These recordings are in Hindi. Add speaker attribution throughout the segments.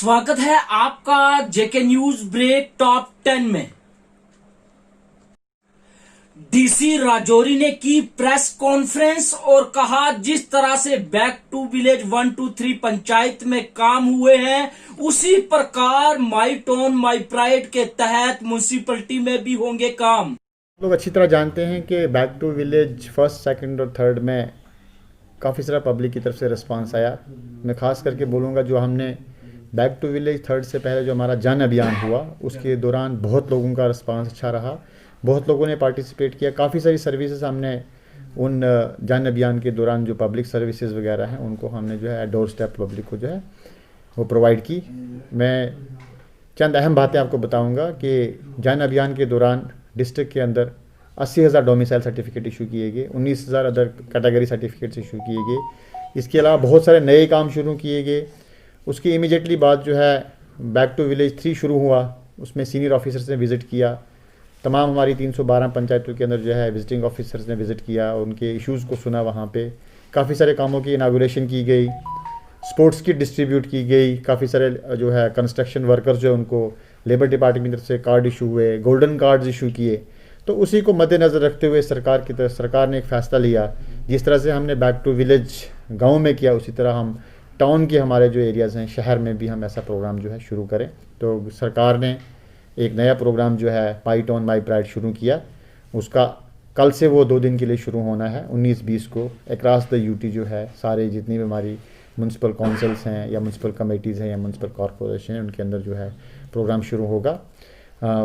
Speaker 1: स्वागत है आपका जेके न्यूज ब्रेक टॉप 10 में। डीसी राजौरी ने की प्रेस कॉन्फ्रेंस और कहा जिस तरह से बैक टू विलेज 1, 2, 3 पंचायत में काम हुए हैं उसी प्रकार माई टोन माई प्राइड के तहत म्युनिसिपैलिटी में भी होंगे काम।
Speaker 2: लोग अच्छी तरह जानते हैं कि back to village first, second और थर्ड में काफ़ी सारा पब्लिक की तरफ से रिस्पांस आया। मैं ख़ास करके बोलूँगा जो हमने बैक टू विलेज थर्ड से पहले जो हमारा जन अभियान हुआ उसके दौरान बहुत लोगों का रिस्पांस अच्छा रहा, बहुत लोगों ने पार्टिसिपेट किया। काफ़ी सारी सर्विसेज हमने उन जन अभियान के दौरान जो पब्लिक सर्विसेज वगैरह हैं उनको हमने जो है डोर स्टेप पब्लिक को जो है वो प्रोवाइड की। मैं चंद अहम बातें आपको बताऊंगा कि जन अभियान के दौरान डिस्ट्रिक्ट के अंदर 80,000 डोमिसाइल सर्टिफिकेट इशू किए गए, 19,000 अदर कैटेगरी सर्टिफिकेट्स इशू किए गए। इसके अलावा बहुत सारे नए काम शुरू किए गए। उसकी इमीडिएटली बाद जो है बैक टू विलेज 3 शुरू हुआ, उसमें सीनियर ऑफिसर्स ने विज़िट किया। तमाम हमारी 312 पंचायतों के अंदर जो है विजिटिंग ऑफिसर्स ने विज़िट किया, उनके इश्यूज़ को सुना। वहाँ पे काफ़ी सारे कामों की इनागुरेशन की गई, स्पोर्ट्स किट डिस्ट्रीब्यूट की गई। काफ़ी सारे जो है कंस्ट्रक्शन वर्कर्स जो है उनको लेबर डिपार्टमेंट की तरफ से कार्ड इशू हुए, गोल्डन कार्ड्स इशू किए। तो उसी को मद्देनज़र रखते हुए सरकार ने एक फ़ैसला लिया, जिस तरह से हमने बैक टू विलेज गाँव में किया उसी तरह हम टाउन के हमारे जो एरियाज़ हैं शहर में भी हम ऐसा प्रोग्राम जो है शुरू करें। तो सरकार ने एक नया प्रोग्राम जो है माई टोन माई प्राइड शुरू किया। उसका कल से वो 2 दिन के लिए शुरू होना है। 19-20 को अक्रॉस द यूटी जो है सारे जितनी भी हमारी म्यूनसिपल काउंसिल्स हैं या म्यूनसिपल कमेटीज़ हैं या म्यूनसिपल कॉरपोरेशन है उनके अंदर जो है प्रोग्राम शुरू होगा।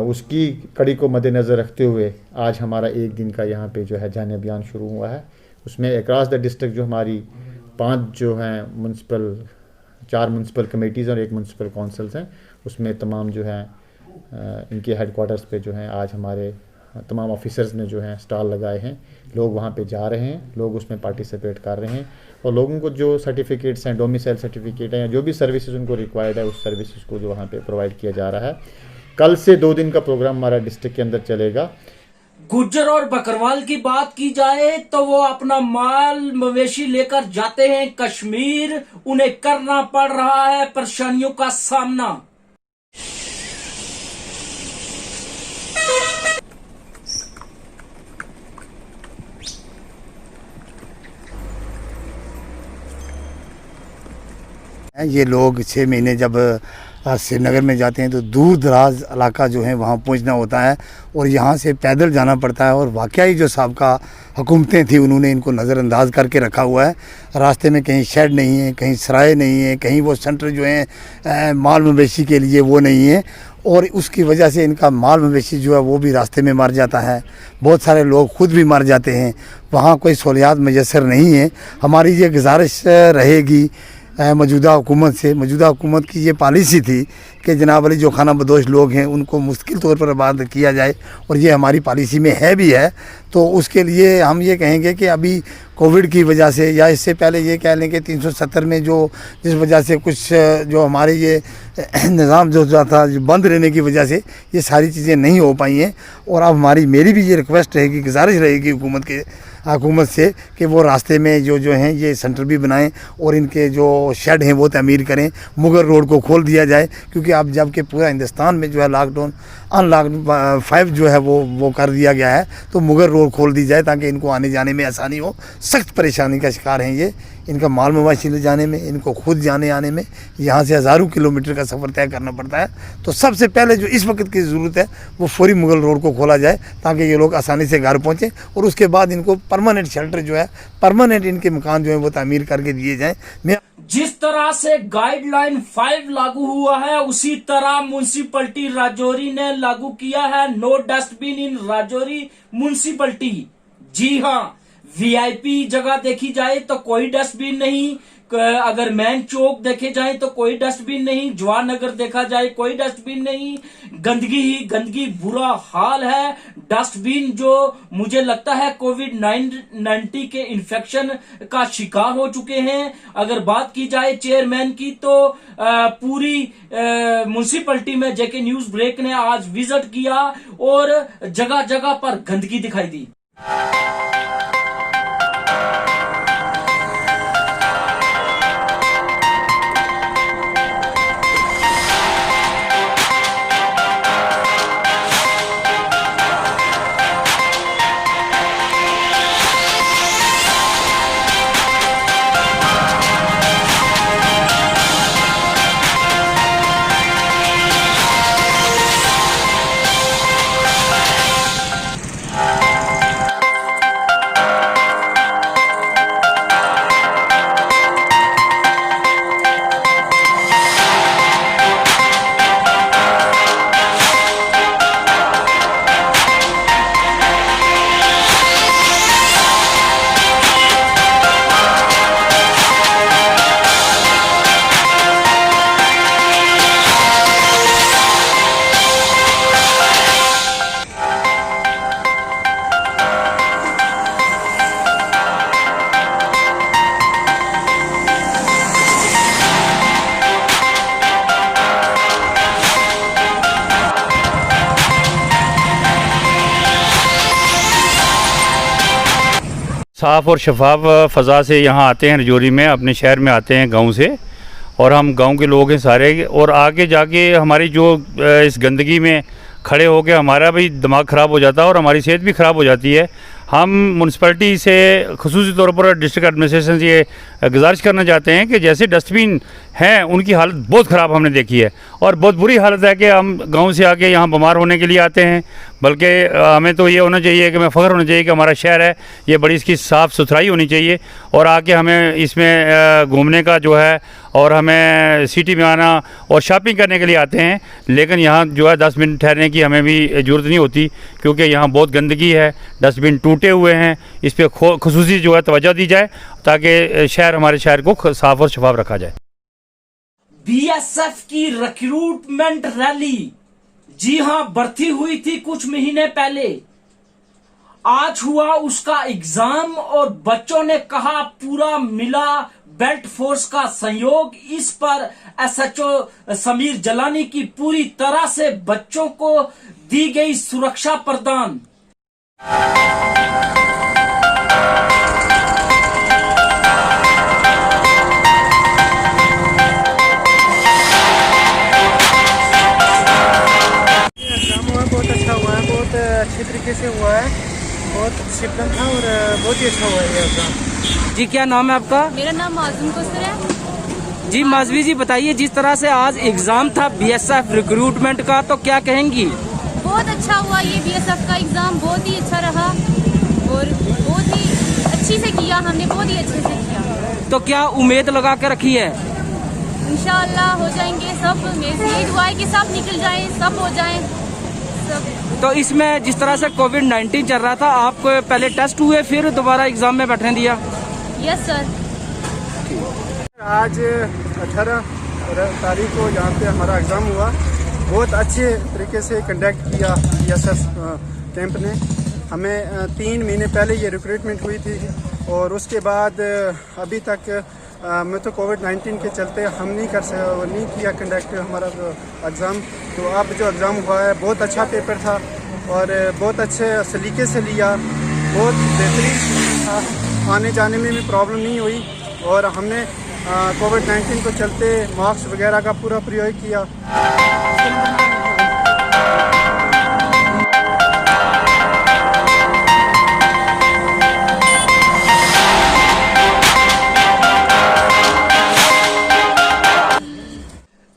Speaker 2: उसकी कड़ी को मद्देनज़र रखते हुए आज हमारा 1 दिन का यहाँ पे जो है जन अभियान शुरू हुआ है। उसमें अक्रॉस द डिस्ट्रिक्ट जो हमारी 5 जो हैं 4 म्यूनसिपल कमेटीज़ और 1 म्यूनसिपल काउंसिल्स हैं, उसमें तमाम जो है इनके हेडक्वार्टर्स पे जो हैं आज हमारे तमाम ऑफिसर्स ने जो है स्टॉल लगाए हैं। लोग वहाँ पे जा रहे हैं, लोग उसमें पार्टिसिपेट कर रहे हैं और लोगों को जो सर्टिफिकेट्स हैं, डोमिसाइल सर्टिफिकेट हैं या जो भी सर्विसेज उनको रिक्वायर्ड है उस सर्विसेज को जो वहाँ पे प्रोवाइड किया जा रहा है। कल से 2 दिन का प्रोग्राम हमारा डिस्ट्रिक्ट के अंदर चलेगा।
Speaker 1: गुज्जर और बकरवाल की बात की जाए तो वो अपना माल मवेशी लेकर जाते हैं कश्मीर, उन्हें करना पड़ रहा है परेशानियों का सामना।
Speaker 3: ये लोग 6 महीने जब श्रीनगर में जाते हैं तो दूर दराज इलाका जो है वहाँ पहुँचना होता है और यहाँ से पैदल जाना पड़ता है। और वाकई जो साबका हुकूमतें थी उन्होंने इनको नज़रअंदाज करके रखा हुआ है। रास्ते में कहीं शेड नहीं है, कहीं सराय नहीं है, कहीं वो सेंटर जो है माल मवेशी के लिए वो नहीं है और उसकी वजह से इनका माल मवेशी जो है वो भी रास्ते में मर जाता है। बहुत सारे लोग खुद भी मर जाते हैं। वहाँ कोई सहूलियात मैसर नहीं है। हमारी ये गुजारिश रहेगी मौजूदा हुकूमत से। मौजूदा हुकूमत की ये पॉलिसी थी कि जनाब वाली जो खाना बदोश लोग हैं उनको मुश्किल तौर पर आबाद किया जाए और ये हमारी पॉलिसी में है भी है। तो उसके लिए हम ये कहेंगे कि अभी कोविड की वजह से या इससे पहले ये कह लें कि 370 में जो जिस वजह से कुछ जो हमारे ये निज़ाम जो था जो बंद रहने की वजह से ये सारी चीज़ें नहीं हो पाई हैं। और अब मेरी भी ये रिक्वेस्ट रहेगी, गुजारिश रहेगी हुकूमत से कि वो रास्ते में जो हैं ये सेंटर भी बनाएं और इनके जो शेड हैं वो तमीर करें। मुगल रोड को खोल दिया जाए क्योंकि अब जबकि पूरा हिंदुस्तान में जो है लॉकडाउन अनलॉक 5 जो है वो कर दिया गया है, तो मुगल रोड खोल दी जाए ताकि इनको आने जाने में आसानी हो। सख्त परेशानी का शिकार हैं ये, इनका माल मवेशी ले जाने में, इनको खुद जाने आने में यहाँ से हज़ारों किलोमीटर का सफ़र तय करना पड़ता है। तो सबसे पहले जो इस वक्त की ज़रूरत है वो फौरी मुगल रोड को खोला जाए ताकि ये लोग आसानी से घर पहुँचें और उसके बाद इनको परमानेंट शेल्टर जो है, परमानेंट इनके मकान जो है वो तामीर करके दिए जाएँ।
Speaker 1: जिस तरह से गाइडलाइन 5 लागू हुआ है उसी तरह म्युनिसिपैलिटी राजौरी ने लागू किया है no dustbin in Rajouri municipality. जी हाँ, वीआईपी जगह देखी जाए तो कोई डस्टबिन नहीं, अगर मैन चौक देखे जाए तो कोई डस्टबिन नहीं, जवाहर नगर देखा जाए कोई डस्टबिन नहीं। गंदगी ही गंदगी, बुरा हाल है। डस्टबिन जो मुझे लगता है कोविड-19 के इन्फेक्शन का शिकार हो चुके हैं। अगर बात की जाए चेयरमैन की तो पूरी म्युनिसिपैलिटी में जेके न्यूज ब्रेक ने आज विजिट किया और जगह जगह पर गंदगी दिखाई दी।
Speaker 4: साफ़ और शफाफ फ़ज़ा से यहाँ आते हैं, रजौरी में अपने शहर में आते हैं गांव से, और हम गांव के लोग हैं सारे, और आगे जाके हमारी जो इस गंदगी में खड़े हो के हमारा भी दिमाग ख़राब हो जाता है और हमारी सेहत भी ख़राब हो जाती है। हम म्यूनसिपैलिटी से ख़ुसूसी तौर पर डिस्ट्रिक्ट एडमिनिस्ट्रेशन से ये गुजारिश करना चाहते हैं कि जैसे डस्टबिन हैं उनकी हालत बहुत ख़राब हमने देखी है, और बहुत बुरी हालत है कि हम गांव से आके यहाँ बीमार होने के लिए आते हैं। बल्कि हमें तो ये होना चाहिए कि हमें फ़ख्र होना चाहिए कि हमारा शहर है ये बड़ी इसकी साफ़ सुथराई होनी चाहिए, और आके हमें इसमें घूमने का जो है, और हमें सिटी में आना और शॉपिंग करने के लिए आते हैं। लेकिन यहाँ जो है 10 मिनट ठहरने की हमें भी ज़रूरत नहीं होती, क्योंकि यहाँ बहुत गंदगी है, डस्टबिन टूटे हुए हैं, इस पर ख़ुसूसी जो है तवज्जो दी जाए ताकि हमारे शहर को साफ़ और शफाफ रखा जाए।
Speaker 1: बीएसएफ की रिक्रूटमेंट रैली, जी हां, भर्ती हुई थी कुछ महीने पहले, आज हुआ उसका एग्जाम और बच्चों ने कहा पूरा मिला बेल्ट फोर्स का सहयोग। इस पर एसएचओ समीर जलानी की पूरी तरह से बच्चों को दी गई सुरक्षा प्रदान।
Speaker 5: बहुत अच्छा हुआ है, बहुत अच्छी तरीके से हुआ है, बहुत डिसिप्लिन था और बहुत ही अच्छा हुआ है ये एग्जाम।
Speaker 1: जी क्या नाम है आपका?
Speaker 6: मेरा नाम माजूम कौसर है।
Speaker 1: जी माजवी जी बताइए, जिस तरह से आज एग्जाम था बीएसएफ रिक्रूटमेंट का, तो क्या कहेंगी?
Speaker 6: बहुत अच्छा हुआ ये बीएसएफ का एग्जाम, बहुत ही अच्छा रहा और बहुत ही अच्छी से किया हमने, बहुत ही अच्छे से किया।
Speaker 1: तो क्या उम्मीद लगा के रखी है?
Speaker 6: इंशाअल्लाह हो जाएंगे सब, मेरी यही दुआ है कि सब निकल जाएं, सब हो जाएं सब।
Speaker 1: तो इसमें जिस तरह से कोविड-19 चल रहा था, आपको पहले टेस्ट हुए फिर दोबारा एग्जाम में बैठने दिया?
Speaker 6: Yes sir.
Speaker 5: आज 18 तारीख को यहाँ पे हमारा एग्ज़ाम हुआ, बहुत अच्छे तरीके से कंडक्ट किया बीएसएफ कैंप ने। हमें 3 महीने पहले ये रिक्रूटमेंट हुई थी, और उसके बाद अभी तक मैं तो कोविड-19 के चलते हम नहीं किया कंडक्ट हमारा एग्ज़ाम। तो अब जो एग्ज़ाम हुआ है बहुत अच्छा पेपर था और बहुत अच्छे सलीके से लिया, बहुत बेहतरीन था, आने जाने में भी प्रॉब्लम नहीं हुई, और हमने कोविड-19 को चलते मास्क वगैरह का पूरा प्रयोग किया।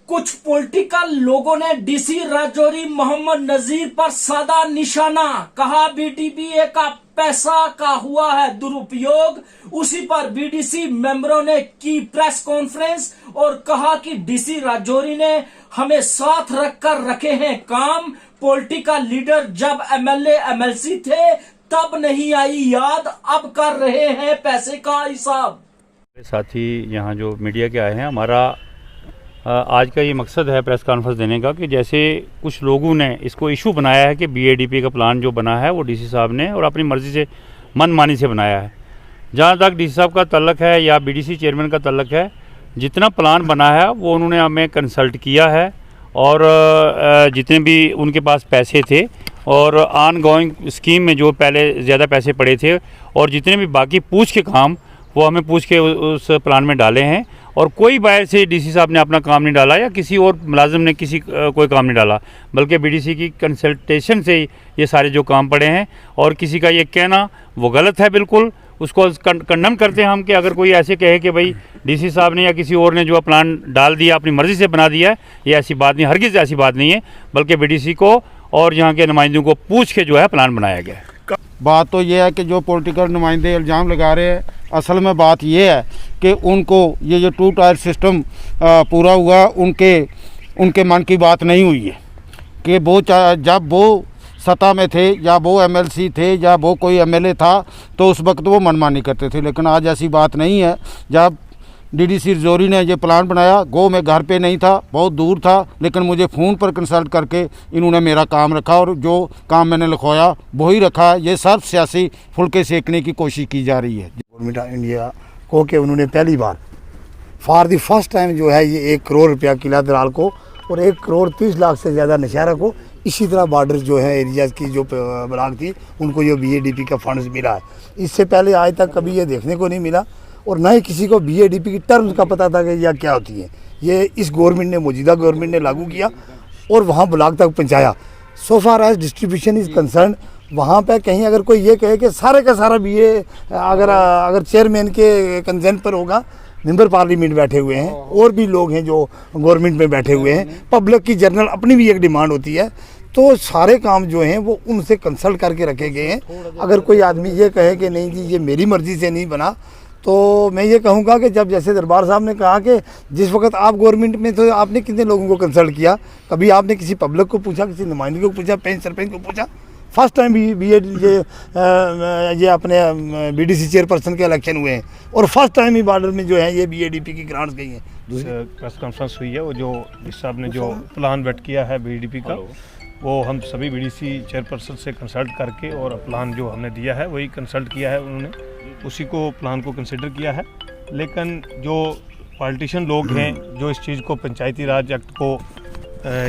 Speaker 1: कुछ पॉलिटिकल लोगों ने डीसी राजौरी मोहम्मद नजीर पर साधा निशाना, कहा बीडीपीए का पैसा का हुआ है दुरुपयोग। उसी पर बीडीसी मेंबरों ने की प्रेस कॉन्फ्रेंस और कहा कि डीसी राजौरी ने हमें साथ रखकर रखे हैं काम। पॉलिटिकल लीडर जब एमएलए एमएलसी थे तब नहीं आई याद, अब कर रहे हैं पैसे का हिसाब।
Speaker 4: साथी यहाँ जो मीडिया के आए हैं, हमारा आज का ये मकसद है प्रेस कॉन्फ्रेंस देने का कि जैसे कुछ लोगों ने इसको इशू बनाया है कि बीएडीपी का प्लान जो बना है वो डीसी साहब ने और अपनी मर्ज़ी से मनमानी से बनाया है। जहाँ तक डीसी साहब का तल्लक है या बीडीसी चेयरमैन का तल्लक है, जितना प्लान बना है वो उन्होंने हमें कंसल्ट किया है, और जितने भी उनके पास पैसे थे और ऑन गोइंग स्कीम में जो पहले ज़्यादा पैसे पड़े थे, और जितने भी बाकी पूछ के काम वो हमें पूछ के उस प्लान में डाले हैं। और कोई बाहर से डीसी साहब ने अपना काम नहीं डाला या किसी और मुलाजिम ने कोई काम नहीं डाला, बल्कि बीडीसी की कंसल्टेशन से ये सारे जो काम पड़े हैं। और किसी का ये कहना वो गलत है, बिल्कुल उसको कंडम करते हैं हम कि अगर कोई ऐसे कहे कि भाई डीसी साहब ने या किसी और ने जो प्लान डाल दिया, अपनी मर्ज़ी से बना दिया है, ये ऐसी बात नहीं, हरगिज़ ऐसी बात नहीं है, बल्कि बीडीसी को और यहाँ के नुमाइंदों को पूछ के जो है प्लान बनाया गया है।
Speaker 7: बात तो ये है कि जो पॉलिटिकल नुमाइंदे इल्ज़ाम लगा रहे हैं, असल में बात ये है कि उनको ये जो 2 टायर सिस्टम पूरा हुआ, उनके मन की बात नहीं हुई है कि वो जब वो सत्ता में थे या वो एमएलसी थे या वो कोई एमएलए था तो उस वक्त वो मनमानी करते थे। लेकिन आज ऐसी बात नहीं है। जब डीडीसी रजौरी ने ये प्लान बनाया, मैं घर पे नहीं था, बहुत दूर था, लेकिन मुझे फ़ोन पर कंसल्ट करके इन्होंने मेरा काम रखा, और जो काम मैंने लिखवाया वही रखा। ये सब सियासी फुलके सेकने की कोशिश की जा रही है।
Speaker 3: गवर्नमेंट ऑफ इंडिया को कि उन्होंने पहली बार फॉर द फर्स्ट टाइम जो है ये 1 करोड़ रुपया किला दलाल को और 1 करोड़ 30 लाख से ज़्यादा नशारा को इसी तरह बॉर्डर जो है एरियाज़ की जो ब्लॉक थी उनको ये BADP का फंड्स मिला है। इससे पहले आज तक कभी ये देखने को नहीं मिला और न ही किसी को BADP की टर्म्स का पता था कि यह क्या होती है। ये इस गवर्नमेंट ने, मौजूदा गवर्नमेंट ने लागू किया और वहाँ ब्लॉक तक पहुँचाया। So far as distribution is concern, वहाँ पे कहीं अगर कोई ये कहे कि सारे का सारा BA अगर चेयरमैन के कंसेंट पर होगा, मेंबर पार्लियामेंट बैठे हुए हैं और भी लोग हैं जो गवर्नमेंट में बैठे हुए हैं, पब्लिक की जनरल अपनी भी एक डिमांड होती है, तो सारे काम जो हैं वो उनसे कंसल्ट करके रखे गए हैं। अगर कोई आदमी ये कहे कि नहीं जी ये मेरी मर्ज़ी से नहीं बना, तो मैं ये कहूँगा कि जब जैसे दरबार साहब ने कहा कि जिस वक्त आप गवर्नमेंट में तो आपने कितने लोगों को कंसल्ट किया, कभी आपने किसी पब्लिक को पूछा, किसी नुमाइंदे को पूछा, पंच सरपंच को पूछा? फर्स्ट टाइम ये अपने BDC चेयरपर्सन के इलेक्शन हुए हैं और फर्स्ट टाइम ही बॉर्डर में जो है ये BADP की ग्रांट्स गई हैं। दूसरी
Speaker 8: प्रेस कॉन्फ्रेंस हुई है, वो जो इस साहब ने जो प्लान वेट किया है BADP का, वो हम सभी BDC चेयरपर्सन से कंसल्ट करके और प्लान जो हमने दिया है वही कंसल्ट किया है, उन्होंने उसी को प्लान को कंसिडर किया है। लेकिन जो पॉलिटिशियन लोग हैं जो इस चीज़ को पंचायती राज एक्ट को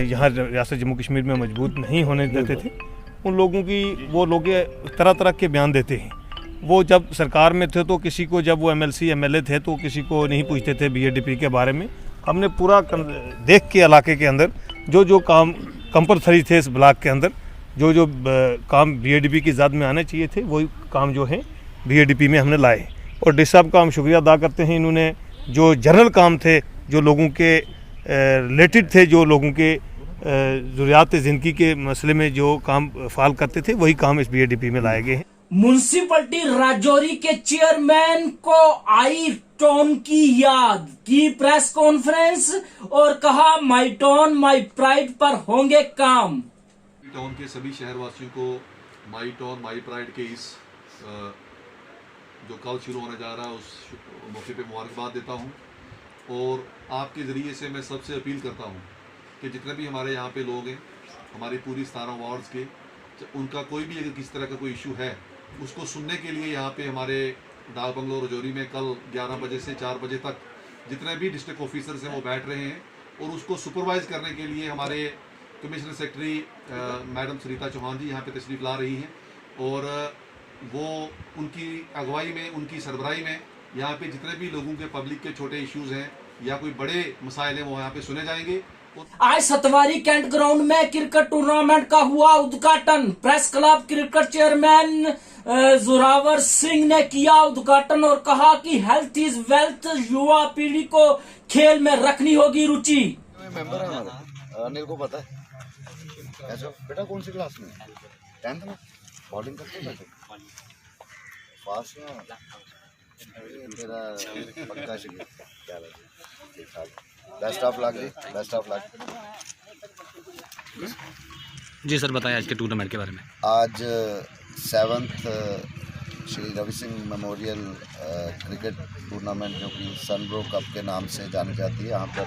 Speaker 8: यहाँ रियासत जम्मू कश्मीर में मजबूत नहीं होने देते थे, उन लोगों की वो लोग तरह तरह के बयान देते हैं। वो जब सरकार में थे तो किसी को, जब वो MLC MLA थे तो किसी को नहीं पूछते थे BADP के बारे में। हमने पूरा देख के इलाके के अंदर जो काम कंपलसरी थे इस ब्लॉक के अंदर, जो काम BADP की ज़ात में आने चाहिए थे, वही काम जो है BADP में हमने लाए। और डी साहब का हम शुक्रिया अदा करते हैं, इन्होंने जो जनरल काम थे, जो लोगों के रिलेटेड थे, जो लोगों के ज़रूरियात ज़िंदगी के मसले में जो काम फाल करते थे, वही काम इस BADP में लाए गए हैं।
Speaker 1: म्युनिसिपैलिटी राजौरी के चेयरमैन को आई टाउन की याद, की प्रेस कॉन्फ्रेंस और कहा माई टाउन माई प्राइड पर होंगे काम।
Speaker 9: टाउन के सभी शहरवासियों को माई टाउन माई प्राइड के इस जो कल शुरू होने जा रहा है उस मौके पे मुबारकबाद देता हूं और आपके ज़रिए से मैं सबसे अपील करता हूं कि जितने भी हमारे यहाँ पे लोग हैं, हमारी पूरी 17 वार्ड्स के, उनका कोई भी अगर किसी तरह का कोई इशू है उसको सुनने के लिए यहाँ पे हमारे डाक बंगलो राजौरी में कल 11 बजे से 4 बजे तक जितने भी डिस्ट्रिक्ट ऑफिसर्स हैं वो बैठ रहे हैं और उसको सुपरवाइज करने के लिए हमारे commissioner secretary madam Sarita Chauhan जी यहाँ पे तशरीफ़ ला रही हैं और वो उनकी अगुवाई में, उनकी सरबराही में यहाँ पे जितने भी लोगों के पब्लिक के छोटे इश्यूज़ हैं या कोई बड़े मसाइल हैं वो यहाँ पे सुने जाएंगे।
Speaker 1: आज सतवारी कैंट ग्राउंड में क्रिकेट टूर्नामेंट का हुआ उद्घाटन। Press club cricket chairman Zorawar Singh ने किया उद्घाटन और कहा कि हेल्थ इज वेल्थ, युवा पीढ़ी को खेल में रखनी होगी रुचि।
Speaker 10: मेंबर है हमारा, अनिल को पता है। ऐसा बेटा कौन सी क्लास में? 10th में। बॉलिंग करते हैं फास्ट में, तेरा पक्का शिकार क्या लगे। बेस्ट ऑफ लक जी, बेस्ट ऑफ लक
Speaker 11: जी। सर बताएं आज के टूर्नामेंट के बारे में।
Speaker 10: आज 7th Shri Ravi Singh memorial cricket tournament जो कि सनब्रो कप के नाम से जानी जाती है, यहाँ पर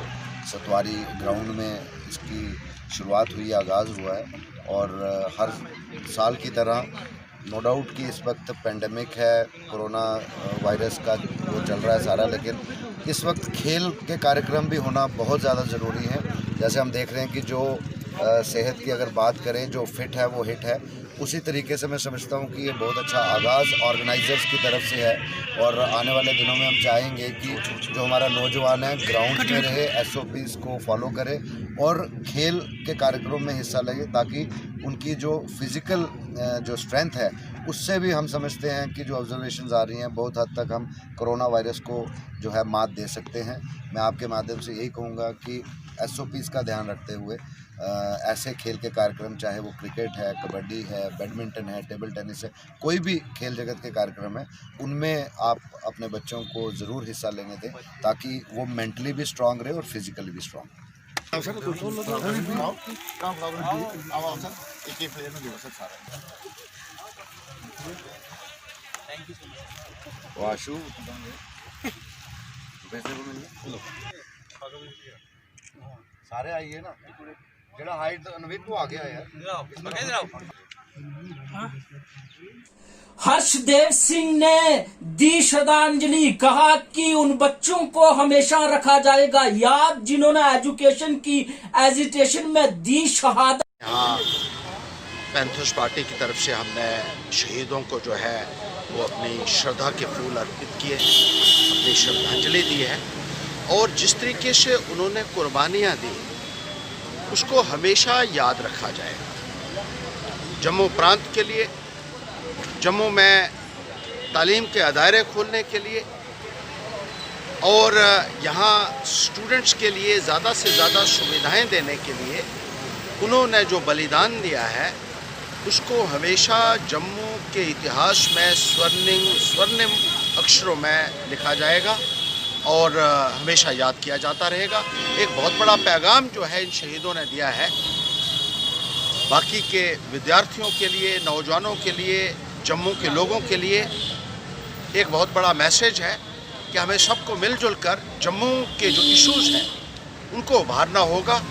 Speaker 10: सतवारी ग्राउंड में इसकी शुरुआत हुई, आगाज़ हुआ है। और हर साल की तरह नो डाउट कि इस वक्त पेंडेमिक है, कोरोना वायरस का वो चल रहा है सारा, लेकिन इस वक्त खेल के कार्यक्रम भी होना बहुत ज़्यादा ज़रूरी है। जैसे हम देख रहे हैं कि जो सेहत की अगर बात करें, जो फिट है वो हिट है, उसी तरीके से मैं समझता हूँ कि ये बहुत अच्छा आगाज़ ऑर्गेनाइजर्स की तरफ से है। और आने वाले दिनों में हम चाहेंगे कि जो हमारा नौजवान है ग्राउंड में रहे, SOPs को फॉलो करे और खेल के कार्यक्रम में हिस्सा लें, ताकि उनकी जो फिज़िकल जो स्ट्रेंथ है उससे भी हम समझते हैं कि जो ऑब्जर्वेशंस आ रही हैं बहुत हद तक हम कोरोना वायरस को जो है मात दे सकते हैं। मैं आपके माध्यम से यही कहूँगा कि SOPs का ध्यान रखते हुए ऐसे खेल के कार्यक्रम, चाहे वो क्रिकेट है, कबड्डी है, बैडमिंटन है, टेबल टेनिस है, कोई भी खेल जगत के कार्यक्रम है, उनमें आप अपने बच्चों को ज़रूर हिस्सा लेने दें ताकि वो मेंटली भी स्ट्रांग रहे और फिजिकली भी स्ट्रांग। वाशु सारे आइए ना, जरा हाइट अनवित तो आ गया यार।
Speaker 1: हर्षदेव सिंह ने दी श्रद्धांजलि, कहा कि उन बच्चों को हमेशा रखा जाएगा याद जिन्होंने एजुकेशन की एजिटेशन में दी शहादत।
Speaker 10: यहाँ पैंथर्स पार्टी की तरफ से हमने शहीदों को जो है वो अपनी श्रद्धा के फूल अर्पित किए, अपनी श्रद्धांजलि दी है और जिस तरीके से उन्होंने कुर्बानियाँ दी उसको हमेशा याद रखा जाएगा। जम्मू प्रांत के लिए, जम्मू में तालीम के अदारे खोलने के लिए और यहाँ स्टूडेंट्स के लिए ज़्यादा से ज़्यादा सुविधाएं देने के लिए उन्होंने जो बलिदान दिया है उसको हमेशा जम्मू के इतिहास में स्वर्णिम अक्षरों में लिखा जाएगा और हमेशा याद किया जाता रहेगा। एक बहुत बड़ा पैगाम जो है इन शहीदों ने दिया है बाकी के विद्यार्थियों के लिए, नौजवानों के लिए, जम्मू के लोगों के लिए एक बहुत बड़ा मैसेज है कि हमें सबको मिलजुल कर जम्मू के जो इश्यूज हैं उनको उभारना होगा।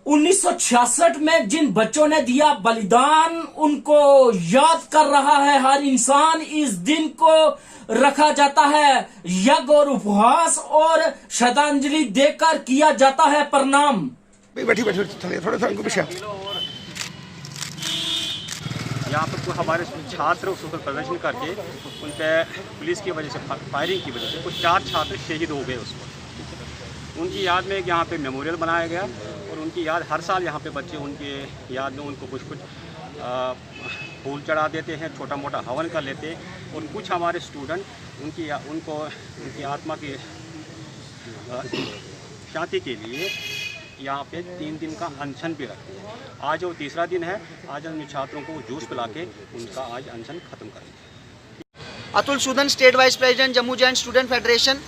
Speaker 1: 1966 में जिन बच्चों ने दिया बलिदान उनको याद कर रहा है हर इंसान। इस दिन को रखा जाता है यज्ञ और उपवास और श्रद्धांजलि देकर किया जाता है प्रणाम।
Speaker 7: बैठी थोड़ा उनको पीछे।
Speaker 12: यहाँ पर हमारे छात्र उस पर प्रदर्शन करके उन पर पुलिस की वजह से, फायरिंग की वजह से कुछ 4 छात्र शहीद हो गए उस वक्त। उनकी याद में यहाँ पे मेमोरियल बनाया गया और उनकी याद हर साल यहाँ पे बच्चे उनके याद में उनको कुछ फूल चढ़ा देते हैं, छोटा मोटा हवन कर लेते हैं और कुछ हमारे स्टूडेंट उनकी आत्मा की शांति के लिए यहाँ पे 3 दिन का अनशन भी रखते हैं। आज वो तीसरा दिन है। आज हम छात्रों को जूस पिला के उनका आज अनशन खत्म करेंगे।
Speaker 13: Atul Sudan, state wise president Jammu Jain student federation.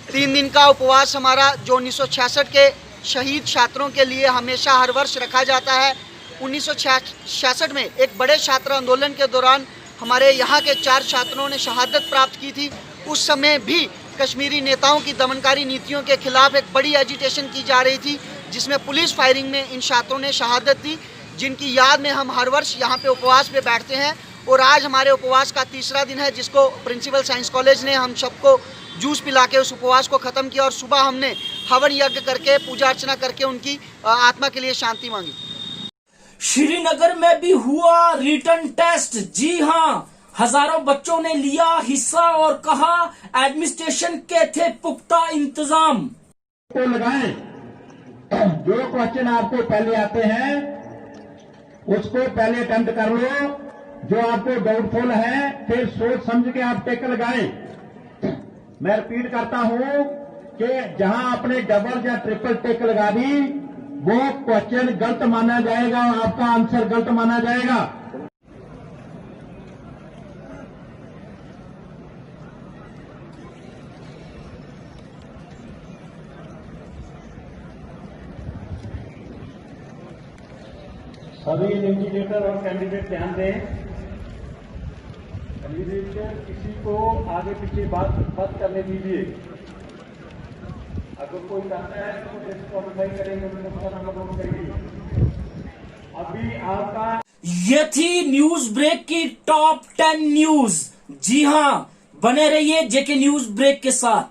Speaker 13: 3 दिन का उपवास हमारा जो 1966 के शहीद छात्रों के लिए हमेशा हर वर्ष रखा जाता है। 1966 में एक बड़े छात्र आंदोलन के दौरान हमारे यहाँ के 4 छात्रों ने शहादत प्राप्त की थी। उस समय भी कश्मीरी नेताओं की दमनकारी नीतियों के खिलाफ एक बड़ी एजिटेशन की जा रही थी जिसमें पुलिस फायरिंग में इन छात्रों ने शहादत दी, जिनकी याद में हम हर वर्ष यहाँ पे उपवास पे बैठते हैं। और आज हमारे उपवास का तीसरा दिन है जिसको प्रिंसिपल साइंस कॉलेज ने हम सबको जूस पिला के उस उपवास को ख़त्म किया और सुबह हमने हवन यज्ञ करके पूजा अर्चना करके उनकी आत्मा के लिए शांति मांगी।
Speaker 1: श्रीनगर में भी हुआ रिटर्न टेस्ट। जी हाँ, हजारों बच्चों ने लिया हिस्सा और कहा एडमिनिस्ट्रेशन के थे पुख्ता इंतजाम।
Speaker 7: तो लगाएं, जो क्वेश्चन आपको पहले आते हैं उसको पहले अटेम्प्ट कर लो, जो आपको डाउटफुल है फिर सोच समझ के आप टिक लगाएं। मैं रिपीट करता हूं कि जहां आपने डबल या ट्रिपल टिक लगा दी वो क्वेश्चन गलत माना जाएगा और आपका आंसर गलत माना जाएगा। सभी इन्विजिलेटर और कैंडिडेट ध्यान दें। कैंडिडेट किसी को आगे पीछे बात करने दीजिए। अगर कोई करता है तो डिस्क्वालीफाई करेंगे, अभी आपका।
Speaker 1: ये थी न्यूज ब्रेक की टॉप 10 न्यूज। जी हाँ, बने रहिए जेके न्यूज ब्रेक के साथ।